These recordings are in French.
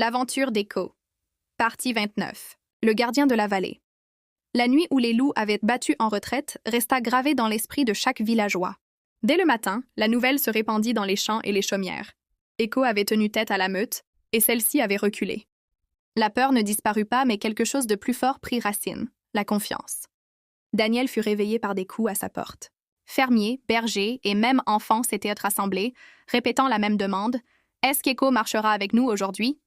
L'aventure d'Echo. Partie 29. Le gardien de la vallée. La nuit où les loups avaient battu en retraite resta gravée dans l'esprit de chaque villageois. Dès le matin, la nouvelle se répandit dans les champs et les chaumières. Echo avait tenu tête à la meute, et celle-ci avait reculé. La peur ne disparut pas, mais quelque chose de plus fort prit racine, la confiance. Daniel fut réveillé par des coups à sa porte. Fermiers, bergers et même enfants s'étaient rassemblés, répétant la même demande. « Est-ce qu'Echo marchera avec nous aujourd'hui ?»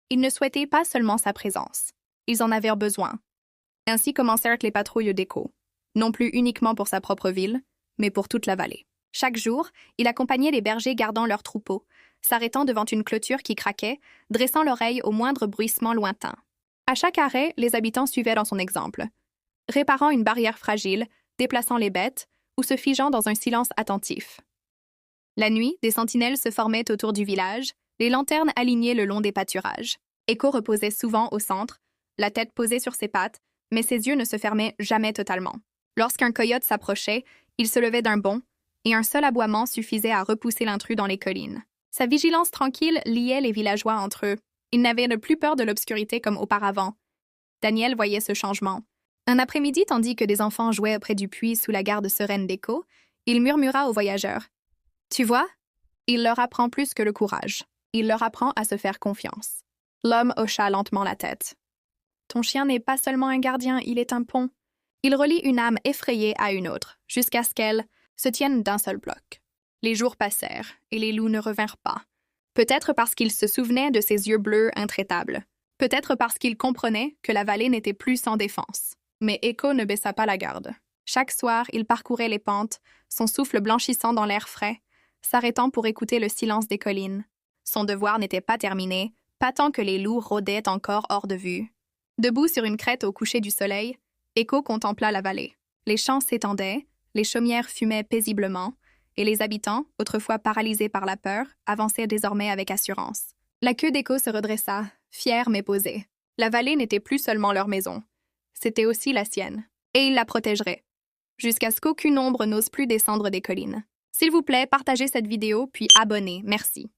Ils ne souhaitaient pas seulement sa présence. Ils en avaient besoin. Ainsi commencèrent les patrouilles d'Echo, non plus uniquement pour sa propre ville, mais pour toute la vallée. Chaque jour, il accompagnait les bergers gardant leurs troupeaux, s'arrêtant devant une clôture qui craquait, dressant l'oreille au moindre bruissement lointain. À chaque arrêt, les habitants suivaient dans son exemple, réparant une barrière fragile, déplaçant les bêtes ou se figeant dans un silence attentif. La nuit, des sentinelles se formaient autour du village, les lanternes alignées le long des pâturages. Echo reposait souvent au centre, la tête posée sur ses pattes, mais ses yeux ne se fermaient jamais totalement. Lorsqu'un coyote s'approchait, il se levait d'un bond, et un seul aboiement suffisait à repousser l'intrus dans les collines. Sa vigilance tranquille liait les villageois entre eux. Ils n'avaient plus peur de l'obscurité comme auparavant. Daniel voyait ce changement. Un après-midi, tandis que des enfants jouaient près du puits sous la garde sereine d'Echo, il murmura aux voyageurs. « Tu vois, il leur apprend plus que le courage. Il leur apprend à se faire confiance. » L'homme hocha lentement la tête. « Ton chien n'est pas seulement un gardien, il est un pont. Il relie une âme effrayée à une autre, jusqu'à ce qu'elle se tienne d'un seul bloc. » Les jours passèrent, et les loups ne revinrent pas. Peut-être parce qu'ils se souvenaient de ses yeux bleus intraitables. Peut-être parce qu'ils comprenaient que la vallée n'était plus sans défense. Mais Echo ne baissa pas la garde. Chaque soir, il parcourait les pentes, son souffle blanchissant dans l'air frais, s'arrêtant pour écouter le silence des collines. Son devoir n'était pas terminé, pas tant que les loups rôdaient encore hors de vue. Debout sur une crête au coucher du soleil, Echo contempla la vallée. Les champs s'étendaient, les chaumières fumaient paisiblement, et les habitants, autrefois paralysés par la peur, avançaient désormais avec assurance. La queue d'Echo se redressa, fière mais posée. La vallée n'était plus seulement leur maison. C'était aussi la sienne. Et il la protégerait, jusqu'à ce qu'aucune ombre n'ose plus descendre des collines. S'il vous plaît, partagez cette vidéo, puis abonnez. Merci.